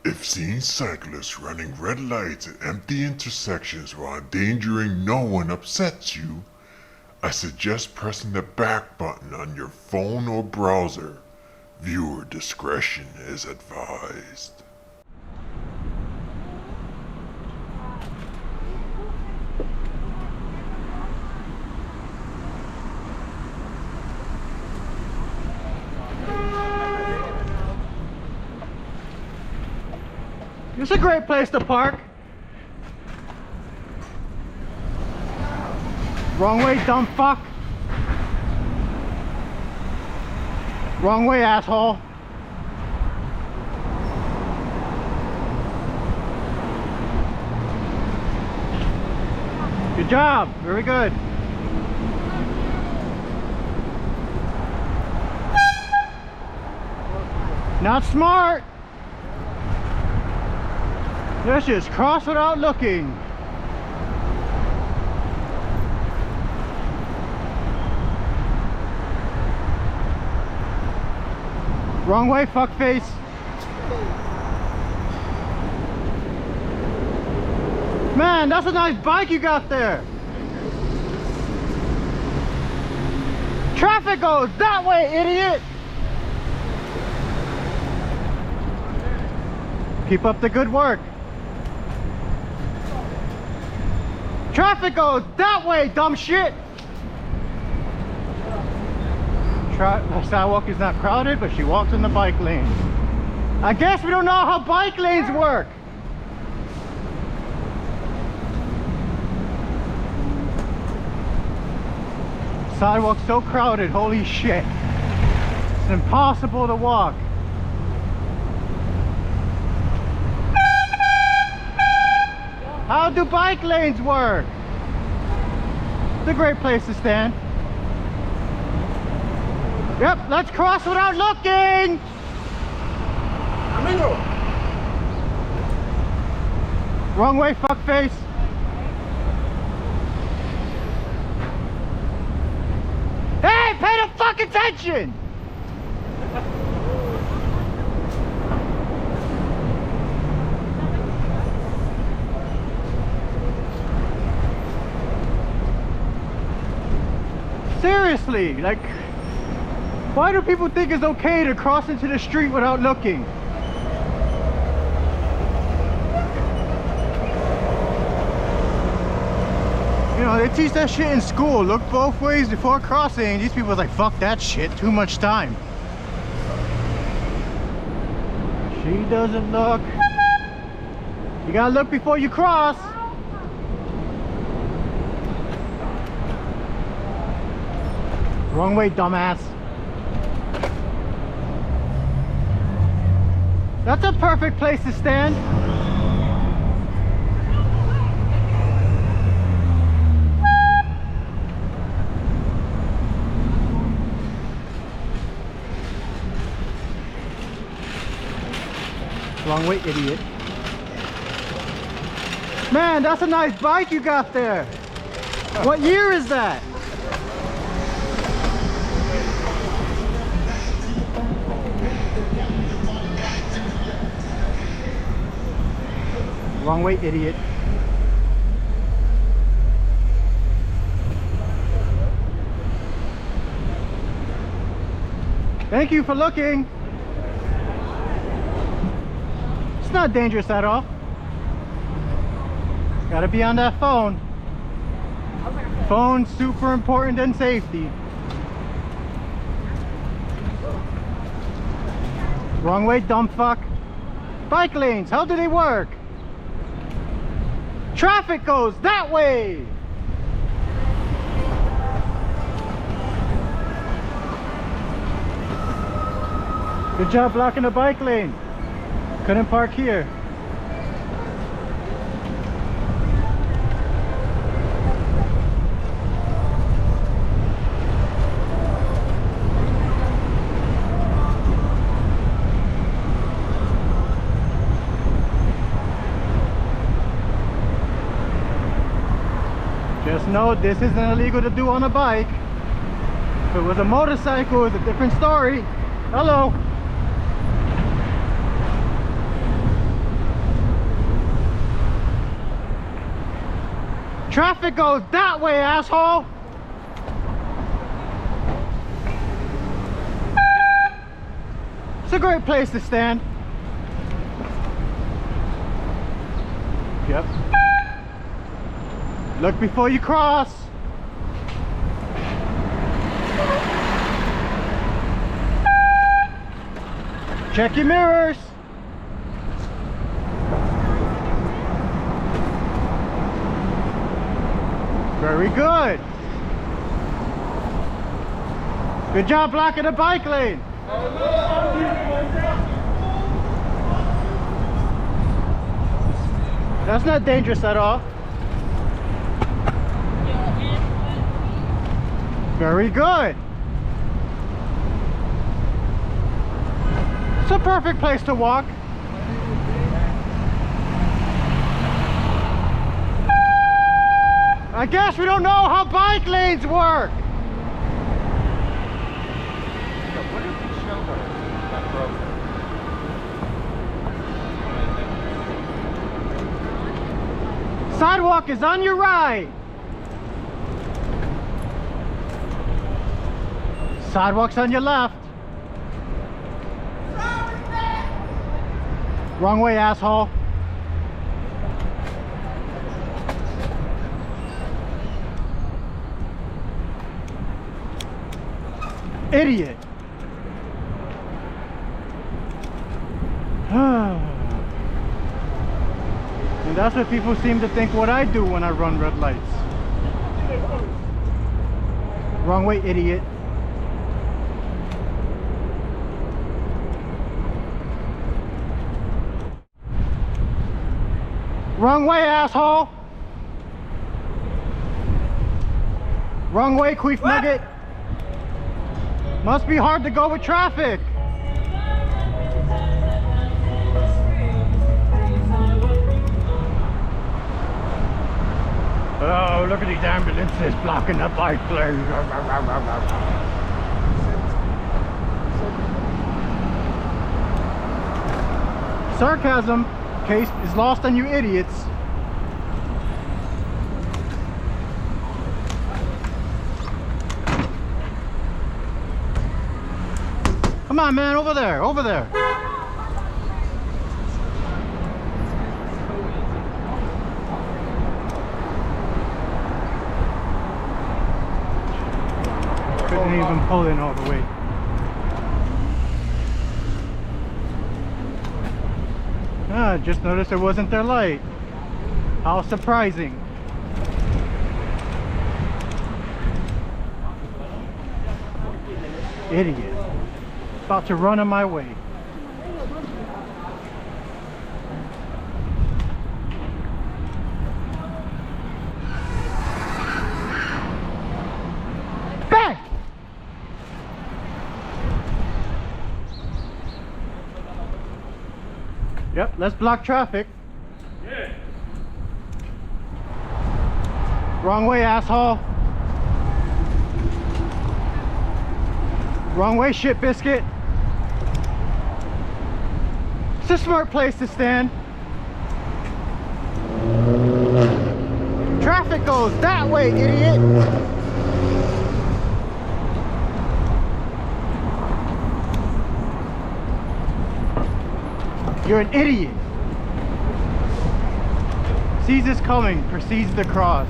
If seeing cyclists running red lights at empty intersections while endangering no one upsets you, I suggest pressing the back button on your phone or browser. Viewer discretion is advised. It's a great place to park. Wrong way, dumb fuck. Wrong way, asshole. Good job, very good. Not smart. Let's just cross without looking. Wrong way, fuckface. Man, that's a nice bike you got there. Traffic goes that way, idiot. Keep up the good work. Traffic goes that way, dumb shit. The sidewalk is not crowded, but she walks in the bike lane. I guess we don't know how bike lanes work. Sidewalk's so crowded, holy shit. It's impossible to walk. How do bike lanes work? It's a great place to stand. Yep, let's cross without looking! Amigo! Wrong way, fuckface. Hey, pay the fuck attention! Seriously, like, why do people think it's okay to cross into the street without looking? You know, they teach that shit in school. Look both ways before crossing. These people are like, fuck that shit, too much time. She doesn't look. You gotta look before you cross. Wrong way, dumbass. That's a perfect place to stand. Wrong way, idiot. Man, that's a nice bike you got there. What year is that? Wrong way, idiot. Thank you for looking. It's not dangerous at all. Gotta be on that phone. Phone's super important than safety. Wrong way, dumb fuck. Bike lanes, how do they work? Traffic goes that way. Good job blocking the bike lane. Couldn't park here. Just know this isn't illegal to do on a bike. If it was a motorcycle, it's a different story. Hello. Traffic goes that way, asshole! It's a great place to stand. Yep. Look before you cross. Check your mirrors. Very good. Good job blocking the bike lane. That's not dangerous at all. Very good. It's a perfect place to walk. I guess we don't know how bike lanes work. Sidewalk is on your right. Sidewalk's on your left. Wrong way, asshole. Idiot. And that's what people seem to think what I do when I run red lights. Wrong way, idiot. Wrong way, asshole. Wrong way, queef nugget. Must be hard to go with traffic. Oh, look at these ambulances blocking the bike lane. Sarcasm case is lost on you idiots. Come on, man, over there, over there. Couldn't even pull in all the way. Ah, just noticed it wasn't their light. How surprising. Idiot. About to run on my way. Bang! Yep, let's block traffic. Yeah. Wrong way, asshole. Wrong way, shit biscuit. It's a smart place to stand. Traffic goes that way, idiot. You're an idiot. Sees us coming, proceeds to cross.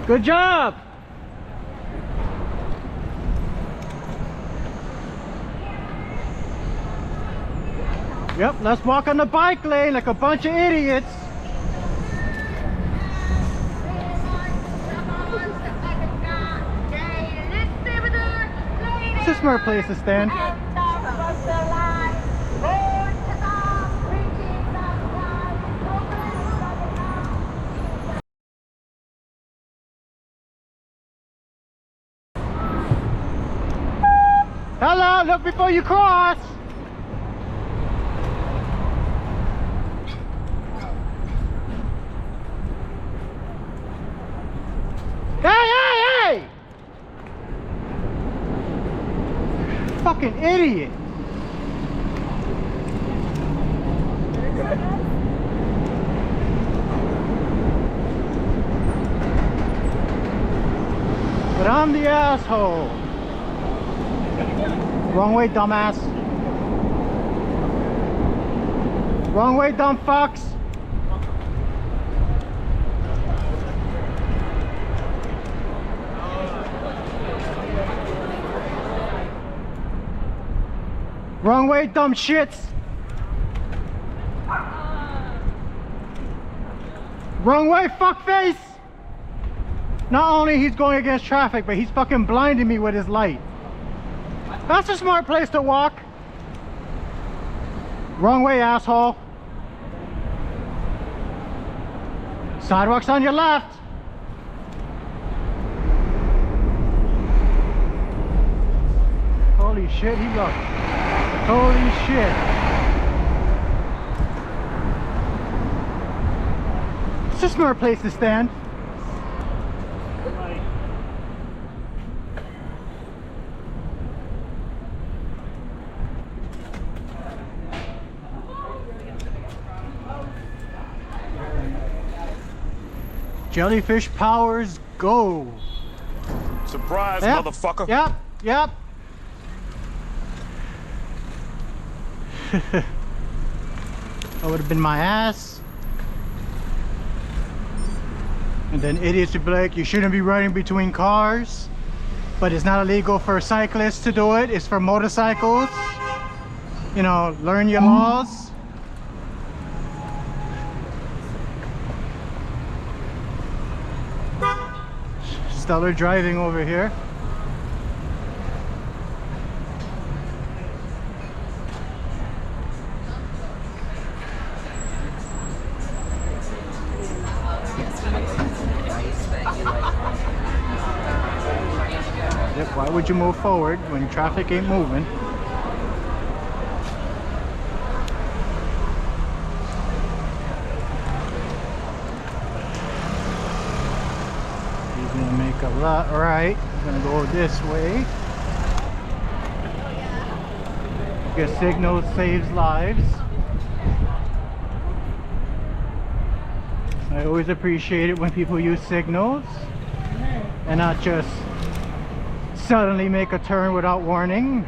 Good job! Yep, let's walk on the bike lane like a bunch of idiots. smart place to stand. Hello, look before you cross. Hey, hey, hey! Fucking idiot. But I'm the asshole. Wrong way, dumbass. Wrong way, dumb fucks. Wrong way, dumb shits. Wrong way, fuckface. Not only he's going against traffic, but he's fucking blinding me with his light. That's a smart place to walk. Wrong way, asshole. Sidewalk's on your left. Holy shit, he looked. Holy shit. It's a smart place to stand. Jellyfish powers go. Surprise, Yep, motherfucker. Yep, yep. That would have been my ass. And then idiots would be like, you shouldn't be riding between cars. But it's not illegal for cyclists to do it. It's for motorcycles. You know, learn your laws. Stellar driving over here. Yep, why would you move forward when traffic ain't moving? Make a lot right. I'm gonna go this way. Because signal saves lives. I always appreciate it when people use signals and not just suddenly make a turn without warning.